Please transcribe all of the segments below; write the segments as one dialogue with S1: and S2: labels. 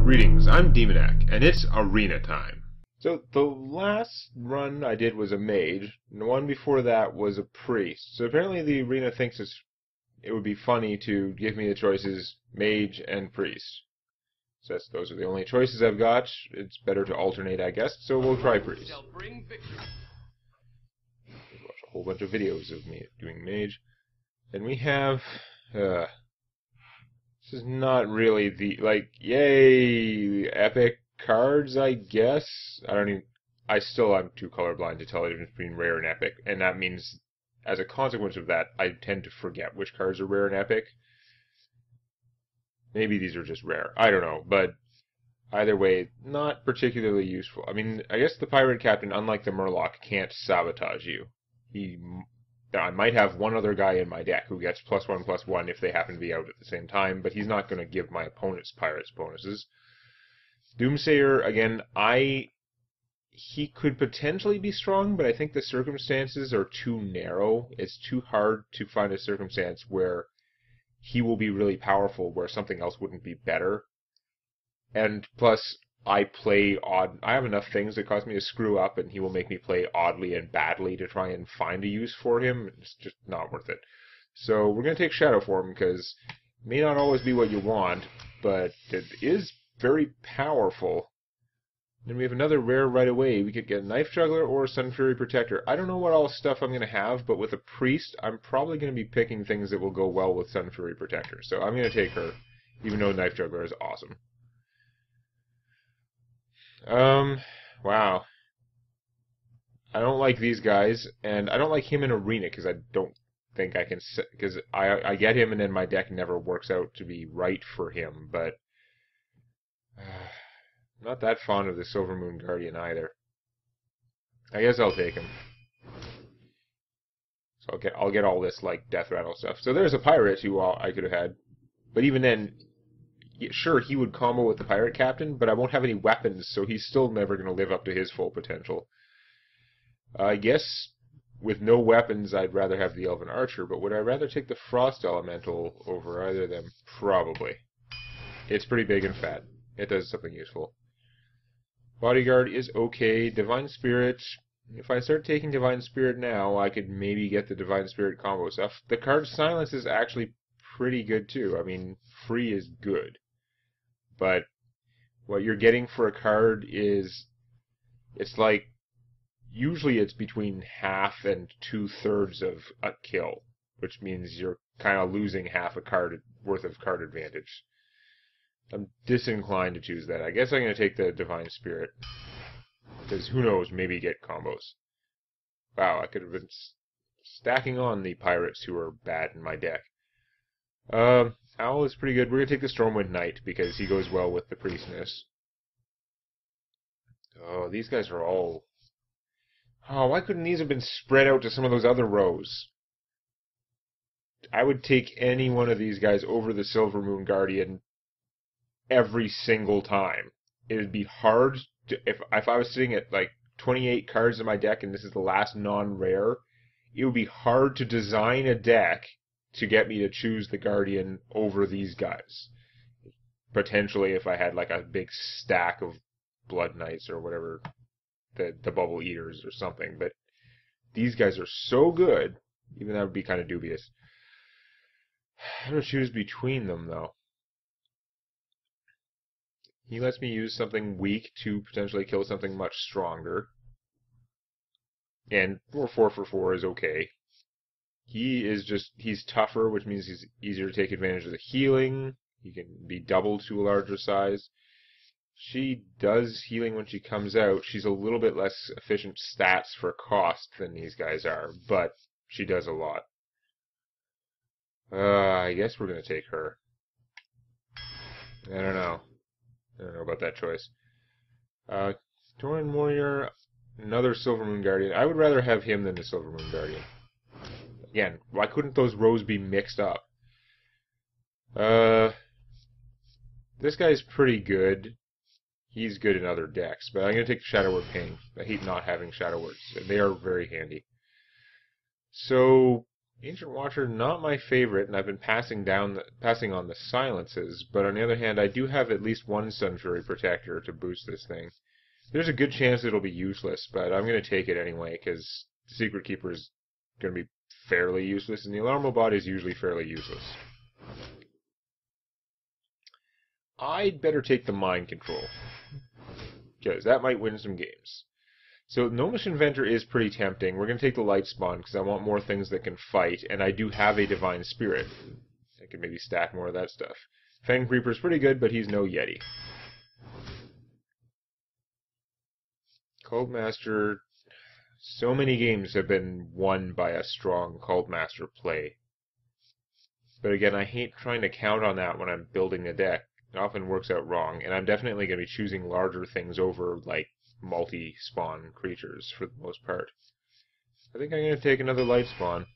S1: Greetings, I'm Demonac, and it's arena time. So the last run I did was a mage, and the one before that was a priest. So apparently the arena thinks it would be funny to give me the choices mage and priest. So those are the only choices I've got. It's better to alternate, I guess, so we'll try priest. Watch a whole bunch of videos of me doing mage. Then we have... this is not really the, yay, epic cards, I guess. I'm too colorblind to tell the difference between rare and epic, and that means, as a consequence of that, I tend to forget which cards are rare and epic. Maybe these are just rare. I don't know, but either way, not particularly useful. I mean, I guess the Pirate Captain, unlike the Murloc, can't sabotage you. I might have one other guy in my deck who gets +1/+1 if they happen to be out at the same time, but he's not going to give my opponent's pirates bonuses. Doomsayer, again, he could potentially be strong, but I think the circumstances are too narrow. It's too hard to find a circumstance where he will be really powerful, where something else wouldn't be better. And plus, I play odd. I have enough things that cause me to screw up, and he will make me play oddly and badly to try and find a use for him. It's just not worth it. So we're going to take Shadow Form, because it may not always be what you want, but it is very powerful. Then we have another rare right away. We could get Knife Juggler or Sun Fury Protector. I don't know what all stuff I'm going to have, but with a Priest, I'm probably going to be picking things that will go well with Sun Fury Protector. So I'm going to take her, even though Knife Juggler is awesome. Wow. I don't like these guys, and I don't like him in Arena, because I don't think I can... Because I get him, and then my deck never works out to be right for him, but... not that fond of the Silver Moon Guardian, either. I guess I'll take him. So I'll get all this, Death Rattle stuff. So there's a Pirate who I could have had, but even then... Sure, he would combo with the Pirate Captain, but I won't have any weapons, so he's still never going to live up to his full potential. I guess with no weapons, I'd rather have the Elven Archer, but would I rather take the Frost Elemental over either of them? Probably. It's pretty big and fat. It does something useful. Bodyguard is okay. Divine Spirit, if I start taking Divine Spirit now, I could maybe get the Divine Spirit combo stuff. The card Silence is actually pretty good too. I mean, free is good. But what you're getting for a card is, usually it's between half and 2/3 of a kill, which means you're kind of losing half a card worth of card advantage. I'm disinclined to choose that. I guess I'm going to take the Divine Spirit, because who knows, maybe get combos. Wow, I could have been stacking on the pirates who are bad in my deck. Owl is pretty good. We're going to take the Stormwind Knight, because he goes well with the Priestess. Oh, these guys are all... Oh, why couldn't these have been spread out to some of those other rows? I would take any one of these guys over the Silver Moon Guardian every single time. It would be hard to... If I was sitting at, 28 cards in my deck, and this is the last non-rare, it would be hard to design a deck to get me to choose the Guardian over these guys. Potentially if I had a big stack of Blood Knights or whatever, the Bubble Eaters or something, but these guys are so good, even that would be kind of dubious. I'm going to choose between them, though. He lets me use something weak to potentially kill something much stronger. And 4 for 4 is okay. He's tougher, which means he's easier to take advantage of the healing. He can be doubled to a larger size. She does healing when she comes out. She's a little bit less efficient stats for cost than these guys are, but she does a lot. I guess we're going to take her. I don't know about that choice. Tauren Warrior, another Silver Moon Guardian. I would rather have him than the Silver Moon Guardian. Again, why couldn't those rows be mixed up? This guy's pretty good. He's good in other decks, but I'm going to take the Shadow Word Pain. I hate not having Shadow Words. They are very handy. So, Ancient Watcher, not my favorite, and I've been passing on the silences, but on the other hand, I do have at least one Sunfury Protector to boost this thing. There's a good chance it'll be useless, but I'm going to take it anyway, because the Secret Keeper is going to be fairly useless, and the Alarmo Bot is usually fairly useless. I'd better take the Mind Control, because that might win some games. So Gnomish Inventor is pretty tempting. We're going to take the Light Spawn, because I want more things that can fight, and I do have a Divine Spirit. I could maybe stack more of that stuff. Fang Creeper's pretty good, but he's no Yeti. Cult Master, so many games have been won by a strong Cult Master play. But again, I hate trying to count on that when I'm building the deck. It often works out wrong, and I'm definitely going to be choosing larger things over, like, multi-spawn creatures for the most part. I think I'm going to take another Light Spawn.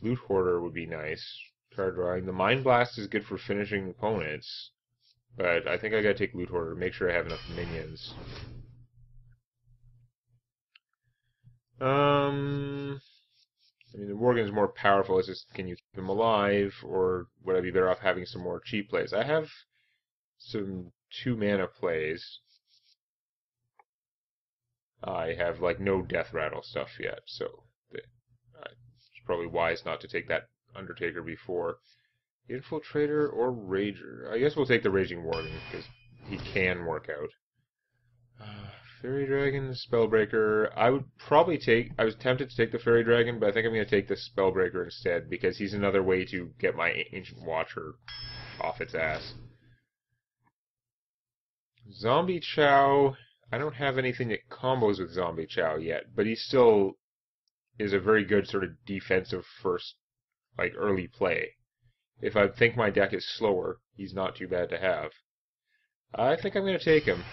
S1: Loot Hoarder would be nice. Card drawing. The Mind Blast is good for finishing opponents. But I think I gotta take Loot Hoarder, make sure I have enough minions. I mean, the Worgen is more powerful. It's just, can you keep him alive, or would I be better off having some more cheap plays? I have some 2-mana plays. I have, like, no Death Rattle stuff yet, so it's probably wise not to take that Undertaker before. Infiltrator or Rager? I guess we'll take the Raging Worgen, because he can work out. Fairy Dragon, Spellbreaker. I would probably take... I was tempted to take the Fairy Dragon, but I think I'm going to take the Spellbreaker instead, because he's another way to get my Ancient Watcher off its ass. Zombie Chow... I don't have anything that combos with Zombie Chow yet, but he still is a very good sort of defensive first, like, early play. If I think my deck is slower, he's not too bad to have. I think I'm going to take him.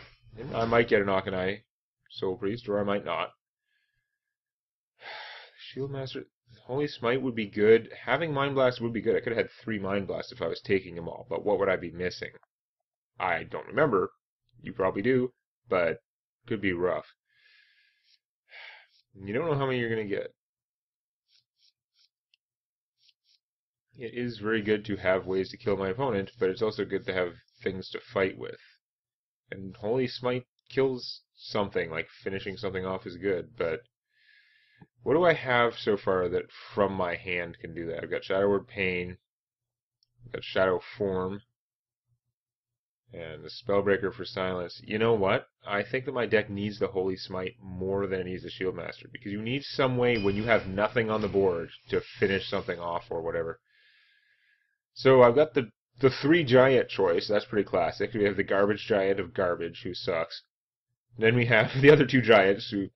S1: I might get an Akanai Soul Priest, or I might not. Shieldmaster, Holy Smite would be good. Having Mind Blast would be good. I could have had 3 Mind Blasts if I was taking them all, but what would I be missing? I don't remember. You probably do, but could be rough. You don't know how many you're going to get. It is very good to have ways to kill my opponent, but it's also good to have things to fight with. And Holy Smite kills something, like finishing something off is good, but what do I have so far that from my hand can do that? I've got Shadow Word Pain, I've got Shadow Form, and the Spellbreaker for Silence. You know what? I think that my deck needs the Holy Smite more than it needs the Shieldmaster, because you need some way when you have nothing on the board to finish something off or whatever. So I've got the 3 giant choice. That's pretty classic. We have the Garbage Giant of Garbage, who sucks. Then we have the other 2 giants, who...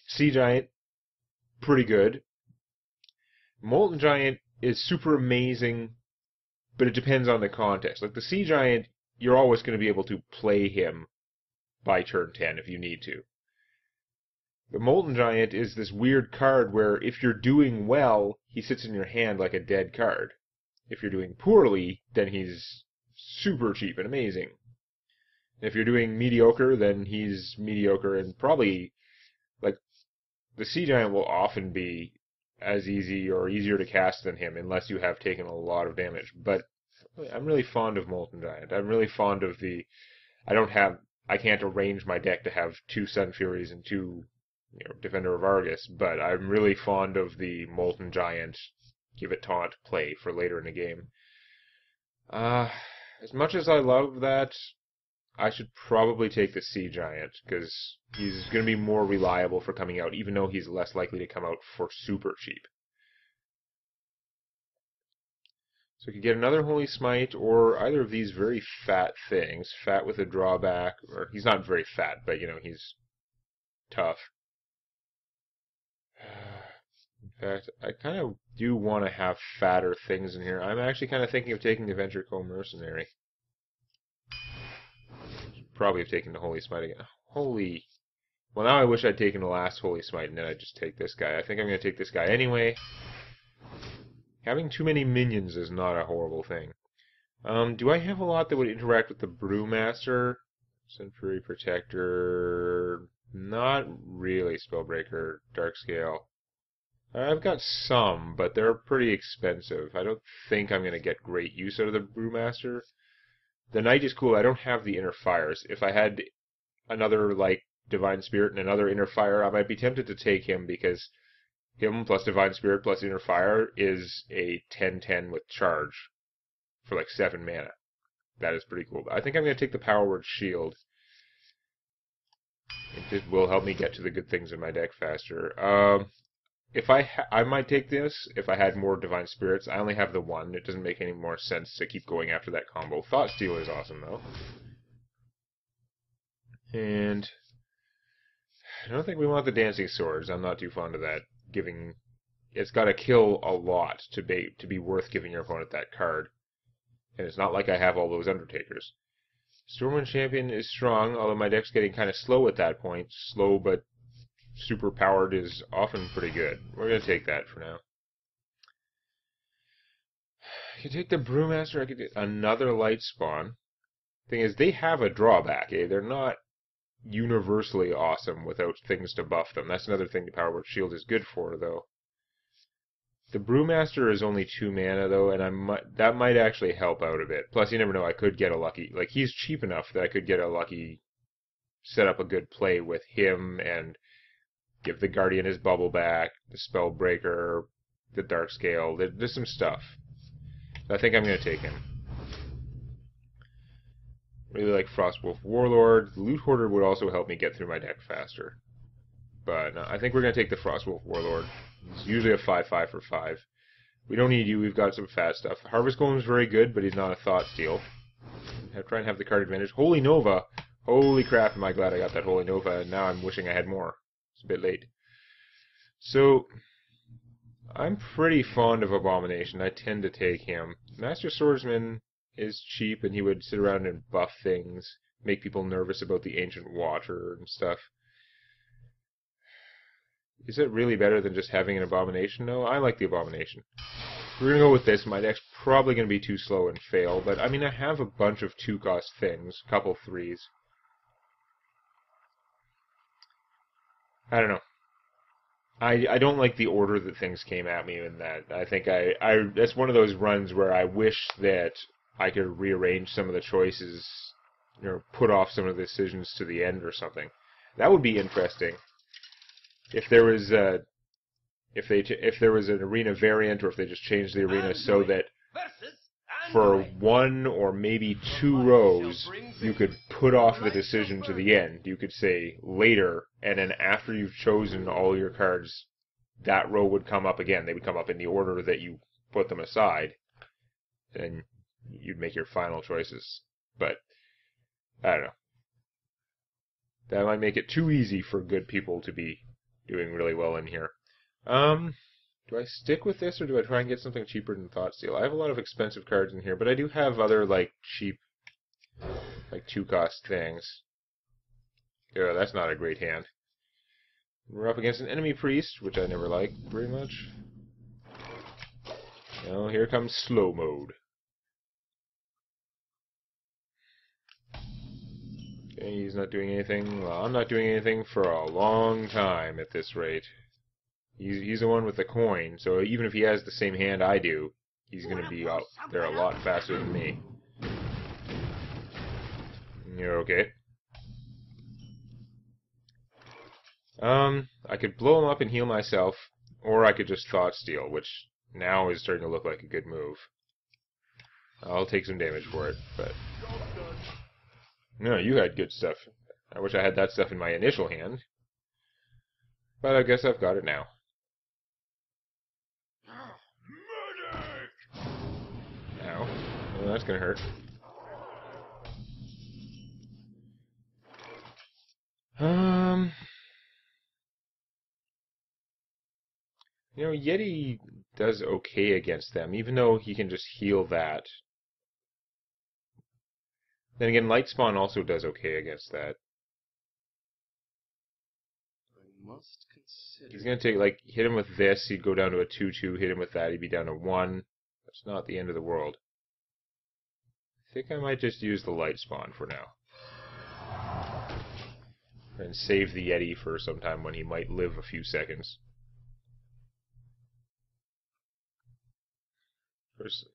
S1: Sea Giant, pretty good. Molten Giant is super amazing, but it depends on the context. Like the Sea Giant, you're always going to be able to play him by turn 10 if you need to. The Molten Giant is this weird card where if you're doing well, he sits in your hand like a dead card. If you're doing poorly, then he's super cheap and amazing. If you're doing mediocre, then he's mediocre and probably, like, the Sea Giant will often be as easy or easier to cast than him unless you have taken a lot of damage. But I'm really fond of Molten Giant. I'm really fond of the... I can't arrange my deck to have 2 Sun Furies and 2, Defender of Argus, but I'm really fond of the Molten Giant give it taunt play for later in the game. As much as I love that, I should probably take the Sea Giant, because he's going to be more reliable for coming out, even though he's less likely to come out for super cheap. So I could get another Holy Smite, or either of these very fat things. Fat with a drawback, or he's not very fat, but, he's tough. In fact, I kind of do want to have fatter things in here. I'm actually kind of thinking of taking the Venture Co Mercenary. Probably have taken the Holy Smite again. Well, now I wish I'd taken the last Holy Smite and then I'd just take this guy. I think I'm going to take this guy anyway. Having too many minions is not a horrible thing. Do I have a lot that would interact with the Brewmaster? Sunfury Protector... Not really. Spellbreaker, Darkscale. I've got some, but they're pretty expensive. I don't think I'm going to get great use out of the Brewmaster. The Knight is cool. I don't have the Inner Fires. If I had another, like, Divine Spirit and another Inner Fire, I might be tempted to take him because him plus Divine Spirit plus Inner Fire is a 10/10 with charge for like 7 mana. That is pretty cool. I think I'm going to take the Power Word Shield. It will help me get to the good things in my deck faster. If I might take this if I had more Divine Spirits. I only have the one. It doesn't make any more sense to keep going after that combo. Thought Steal is awesome though. And I don't think we want the Dancing Swords. I'm not too fond of that. It's got to kill a lot to be worth giving your opponent that card. And it's not like I have all those Undertakers. Stormwind Champion is strong, although my deck's getting kind of slow at that point. Slow, but super powered is often pretty good. We're going to take that for now. I could take the Brewmaster. I could get another Lightspawn. Thing is, they have a drawback. They're not universally awesome without things to buff them. That's another thing the Power Word Shield is good for, though. The Brewmaster is only 2 mana, though, and that might actually help out a bit. Plus, you never know, I could get a lucky... Like, he's cheap enough that I could get a lucky... Set up a good play with him and give the Guardian his bubble back, the Spellbreaker, the Darkscale. There's some stuff. I think I'm going to take him. Really like Frostwolf Warlord. Loot Hoarder would also help me get through my deck faster. But no, I think we're going to take the Frostwolf Warlord. He's usually a 5/5 for 5. We don't need you, we've got some fat stuff. Harvest Golem is very good, but he's not a Thought Steal. Try and have the card advantage. Holy Nova! Holy crap, am I glad I got that Holy Nova, and now I'm wishing I had more. It's a bit late. So, I'm pretty fond of Abomination. I tend to take him. Master Swordsman is cheap, and he would sit around and buff things, make people nervous about the Ancient Watcher and stuff. Is it really better than just having an Abomination? No, I like the Abomination. We're going to go with this. My deck's probably going to be too slow and fail, but I mean, I have a bunch of 2-cost things, a couple 3s. I don't know. I don't like the order that things came at me in that. I think that's one of those runs where I wish that I could rearrange some of the choices, put off some of the decisions to the end or something. That would be interesting. If there was if there was an arena variant, or if they just changed the arena so that for 1 or maybe 2 rows you could put off the decision to the end. You could say later, and then after you've chosen all your cards, that row would come up again. They would come up in the order that you put them aside, and you'd make your final choices. But I don't know. That might make it too easy for good people to be doing really well in here. Do I stick with this, or do I try and get something cheaper than Thoughtsteal? I have a lot of expensive cards in here, but I do have other, cheap, 2-cost things. Yeah, that's not a great hand. We're up against an enemy priest, which I never like very much. Now, here comes slow mode. Okay, he's not doing anything. Well, I'm not doing anything for a long time at this rate. He's the one with the coin, so even if he has the same hand I do, he's going to be out there a lot faster than me. You're okay. I could blow him up and heal myself, or I could just Thought Steal, which now is starting to look like a good move. I'll take some damage for it, but... No, you had good stuff. I wish I had that stuff in my initial hand. But I guess I've got it now. Ow. Well, that's gonna hurt. Yeti does okay against them, even though he can just heal that. Then again, Lightspawn also does okay against that.
S2: I must consider.
S1: He's gonna take, hit him with this, he'd go down to a 2/2, hit him with that, he'd be down to 1. That's not the end of the world. I think I might just use the Lightspawn for now. And save the Yeti for some time when he might live a few seconds. First.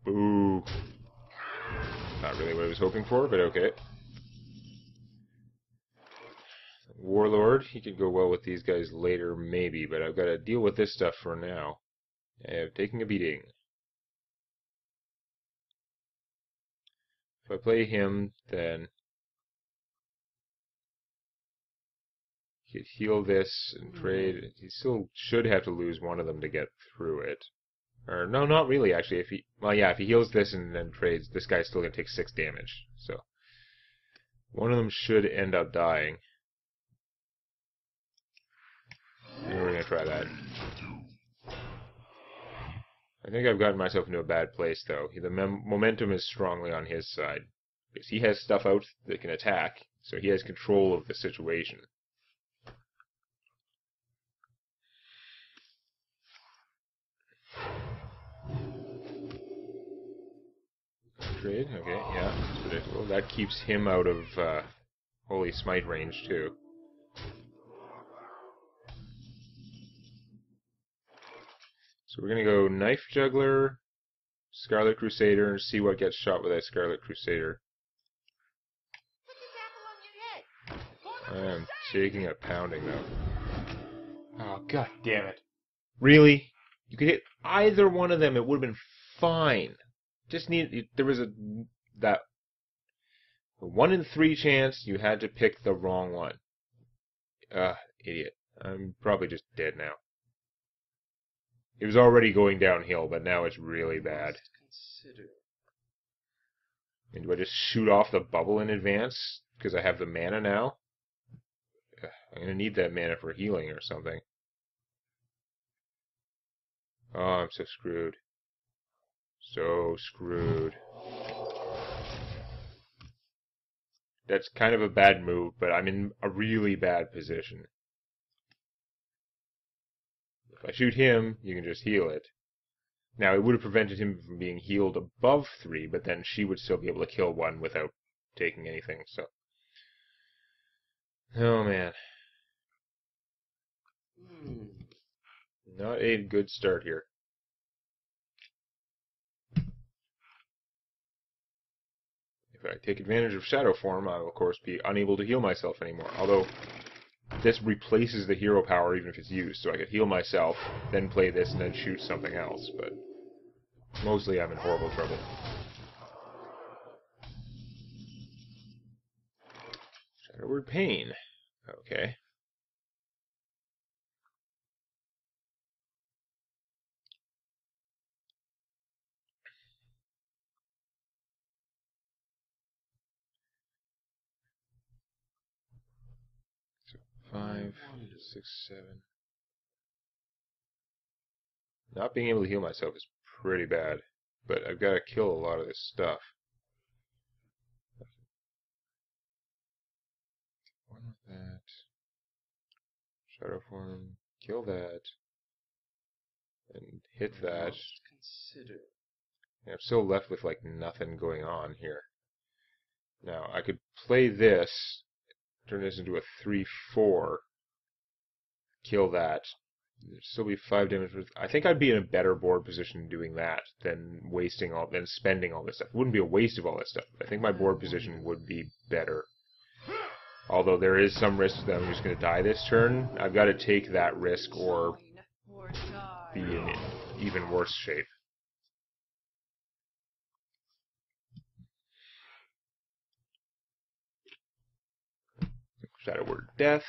S1: Boo. Not really what I was hoping for, but okay. Warlord, he could go well with these guys later, maybe, but I've got to deal with this stuff for now. I'm taking a beating. If I play him, then he could heal this and trade. He still should have to lose one of them to get through it. Or, no, not really, actually. Well, yeah, if he heals this and then trades, this guy's still going to take 6 damage. So, one of them should end up dying. And we're going to try that. I think I've gotten myself into a bad place, though. The momentum is strongly on his side. Because he has stuff out that can attack, so he has control of the situation. Trade? Okay, yeah, that's predictable. That keeps him out of Holy Smite range, too. So we're going to go Knife Juggler, Scarlet Crusader, and see what gets shot with that Scarlet Crusader. I am taking a pounding, though. Oh, god damn it. Really? You could hit either one of them, it would have been fine. There was that 1 in 3 chance you had to pick the wrong one. Idiot. I'm probably just dead now. It was already going downhill, but now it's really bad. And do I just shoot off the bubble in advance? Because I have the mana now? I'm going to need that mana for healing or something. Oh, I'm so screwed. So screwed. That's kind of a bad move, but I'm in a really bad position. If I shoot him, you can just heal it. Now, it would have prevented him from being healed above 3, but then she would still be able to kill one without taking anything, so... Oh, man. Not a good start here. If I take advantage of Shadow Form, I will, of course, be unable to heal myself anymore. Although, this replaces the hero power even if it's used, so I could heal myself, then play this, and then shoot something else, but... Mostly I'm in horrible trouble. Shadowward Pain. Okay. So 5, 6, 7. Not being able to heal myself is pretty bad, but I've got to kill a lot of this stuff. One with that. Shadow Form. Kill that. And hit that. And I'm still left with like nothing going on here. Now, I could play this, turn this into a 3-4, kill that. There'd still be 5 damage. I think I'd be in a better board position doing that than spending all this stuff. It wouldn't be a waste of all that stuff. I think my board position would be better. Although there is some risk that I'm just going to die this turn. I've got to take that risk or be in even worse shape. Shadow Word Death.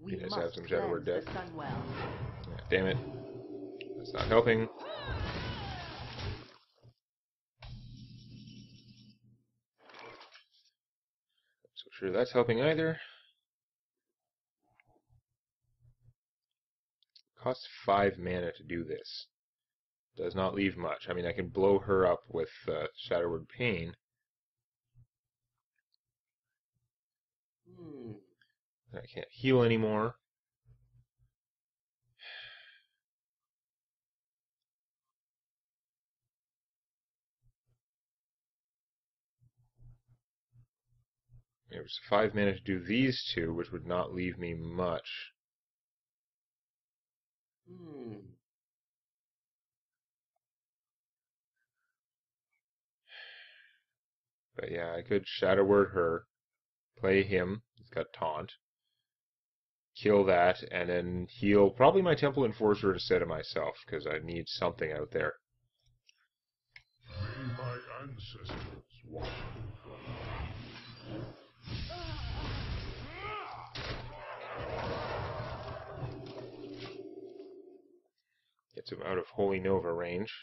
S1: We just have some Shadow Word Death. Yeah, damn it. That's not helping. So sure that's helping either. Costs 5 mana to do this. Does not leave much. I mean, I can blow her up with Shadowward Pain. I can't heal anymore. It was 5 mana to do these two, which would not leave me much. But yeah, I could Shadow Word her, play him, he's got Taunt, kill that, and then heal probably my Temple Enforcer instead of myself, because I need something out there.
S3: May my ancestors watch over.
S1: Gets him out of Holy Nova range.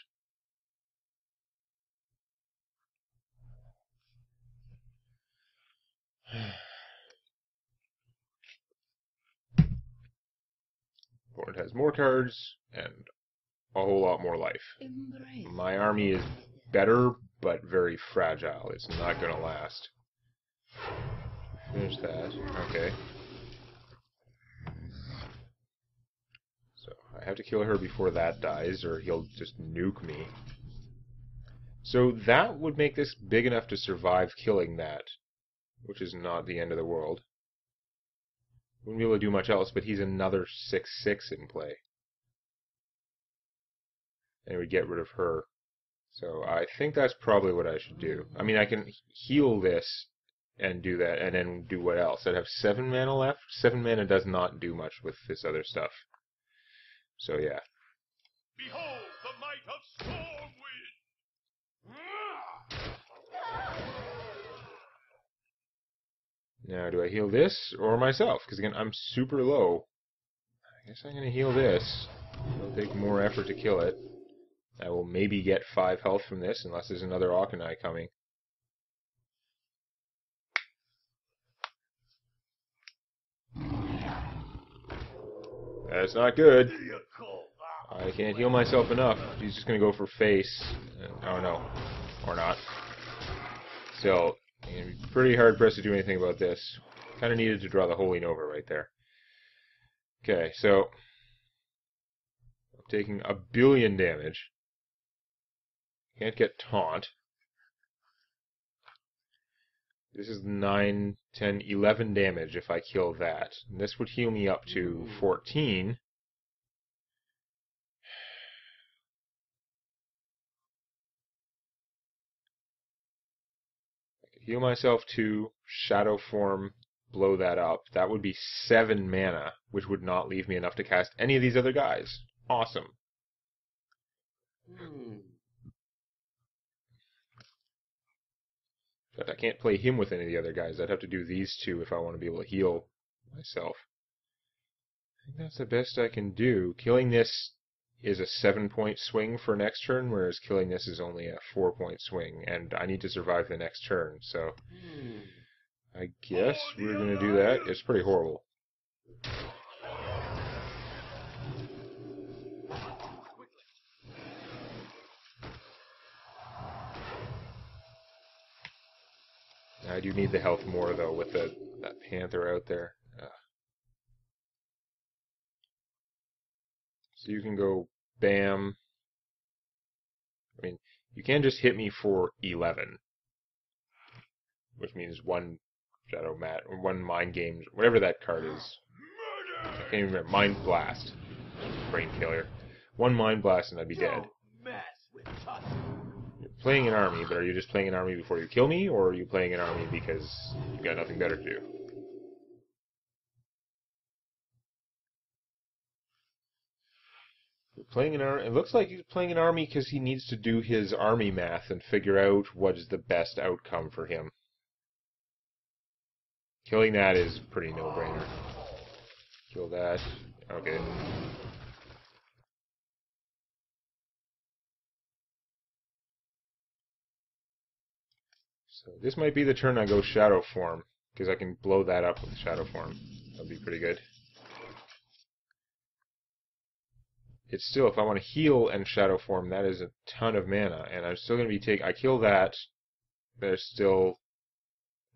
S1: Opponent has more cards and a whole lot more life. My army is better, but very fragile. It's not going to last. Finish that. Okay. So I have to kill her before that dies, or he'll just nuke me. So that would make this big enough to survive killing that, which is not the end of the world. Wouldn't be able to do much else, but he's another 6/6 in play. And it would get rid of her. So I think that's probably what I should do. I mean, I can heal this and do that, and then do what else? I'd have 7 mana left. 7 mana does not do much with this other stuff. So yeah.
S3: Behold the might of Stormwind!
S1: Now, do I heal this or myself? Because again, I'm super low. I guess I'm going to heal this. It'll take more effort to kill it. I will maybe get 5 health from this, unless there's another Auchenai coming. That's not good. I can't heal myself enough. He's just going to go for face. Oh no. Or not. Still, I'm going to be pretty hard pressed to do anything about this. Kind of needed to draw the Holy Nova right there. Okay, so I'm taking 1 billion damage. Can't get Taunt. This is 9, 10, 11 damage if I kill that. And this would heal me up to 14. I could heal myself to Shadow Form, blow that up. That would be 7 mana, which would not leave me enough to cast any of these other guys. Awesome. But I can't play him with any of the other guys. I'd have to do these two if I want to be able to heal myself. I think that's the best I can do. Killing this is a 7-point swing for next turn, whereas killing this is only a 4-point swing, and I need to survive the next turn, so I guess we're going to do that. It's pretty horrible. I do need the health more, though, with that Panther out there. So you can go bam. I mean, you can just hit me for 11, which means 1 Shadow Mat, or 1 Mind Games, whatever that card is. I can't even remember. Mind Blast. Brain failure. 1 Mind Blast and I'd be dead. You're playing an army, but are you just playing an army before you kill me, or are you playing an army because you've got nothing better to do? You're playing an army. It looks like he's playing an army because he needs to do his army math and figure out what is the best outcome for him. Killing that is pretty no-brainer. Kill that. Okay. So this might be the turn I go Shadow Form, because I can blow that up with Shadow Form. That'd be pretty good. It's still, if I want to heal and Shadow Form, that is a ton of mana, and I'm still going to be taking... I kill that, there's still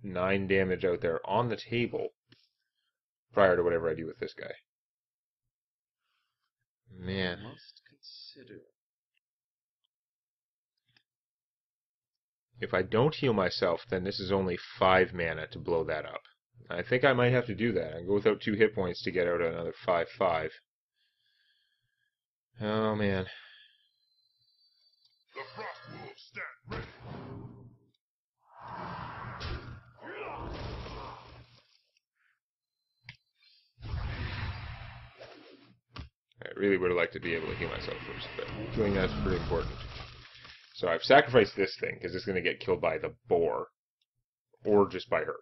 S1: 9 damage out there on the table prior to whatever I do with this guy. Man.
S2: Must consider.
S1: If I don't heal myself, then this is only 5 mana to blow that up. I think I might have to do that. I go without 2 hit points to get out another 5/5. Oh man.
S3: The Frost Wolves stand ready.
S1: I really would have liked to be able to heal myself first, but I feeling that's pretty important. So I've sacrificed this thing, because it's going to get killed by the boar. Or just by her.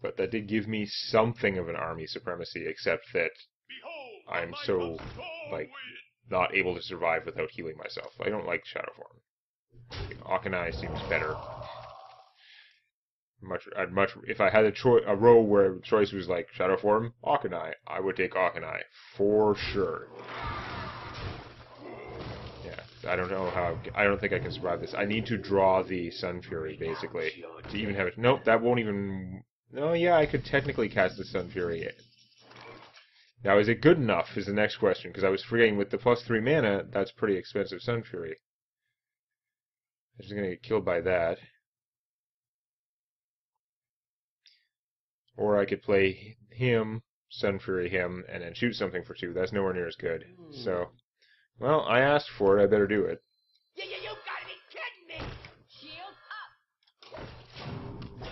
S1: But that did give me something of an army supremacy, except that
S3: Behold, the
S1: I'm
S3: might
S1: so,
S3: of Storm
S1: like,
S3: Wind.
S1: not able to survive without healing myself. I don't like Shadow Form. Akanai seems better. If I had a row where the choice was like Shadow Form, Akanai, I would take Akanai for sure. Yeah, I don't think I can survive this. I need to draw the Sun Fury basically to even have it. Nope, that won't even. No, yeah, I could technically cast the Sun Fury. Now, is it good enough? Is the next question, because I was forgetting with the +3 mana, that's pretty expensive Sun Fury. I'm just gonna get killed by that. Or I could play him, Sun Fury him, and then shoot something for 2. That's nowhere near as good. So, well, I asked for it, I better do it.
S4: You gotta be kidding me! Shield up!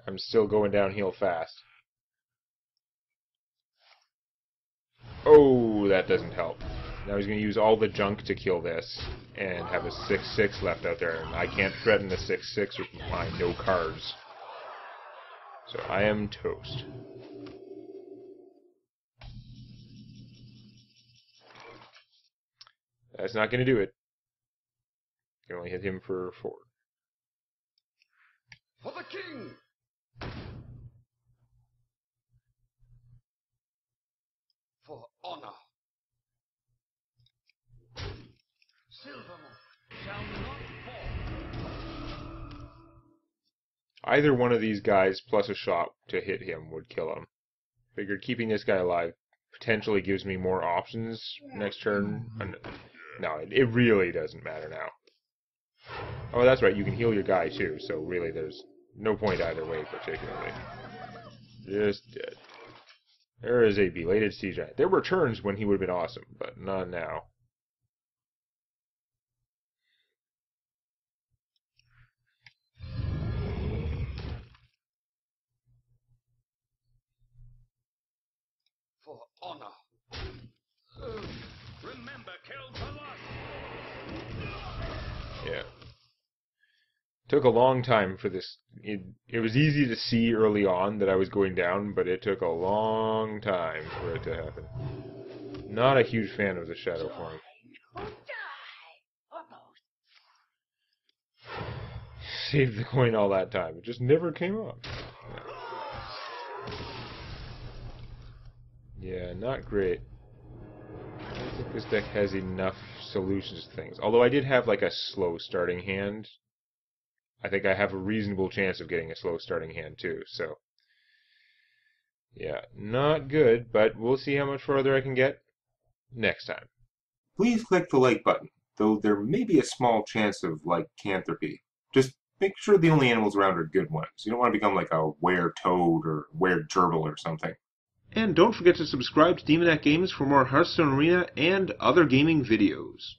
S1: I'm still going downhill fast. Oh, that doesn't help. Now he's going to use all the junk to kill this, and have a 6/6 left out there, and I can't threaten the 6/6 with my no cards. So I am toast. That's not going to do it. Can only hit him for 4.
S2: For the king! For honor! Silvermoon shall not fall!
S1: Either one of these guys plus a shot to hit him would kill him. Figured keeping this guy alive potentially gives me more options next turn. No, it really doesn't matter now. Oh, that's right, you can heal your guy too, so really there's no point either way particularly. Just dead. There is a belated Sea Giant. There were turns when he would have been awesome, but not now.
S2: For honor!
S3: Remember, kill the lust.
S1: Yeah. Took a long time for this. It was easy to see early on that I was going down, but it took a long time for it to happen. Not a huge fan of the Shadow Form.
S4: Or die! Or both.
S1: Saved the coin all that time. It just never came up. Yeah, not great. I don't think this deck has enough solutions to things. Although I did have like a slow starting hand. I think I have a reasonable chance of getting a slow starting hand too, so. Yeah, not good, but we'll see how much further I can get next time.
S5: Please click the like button, though there may be a small chance of lycanthropy. Just make sure the only animals around are good ones. You don't want to become like a were-toad or were-gerbil or something.
S1: And don't forget to subscribe to Demonac Games for more Hearthstone Arena and other gaming videos.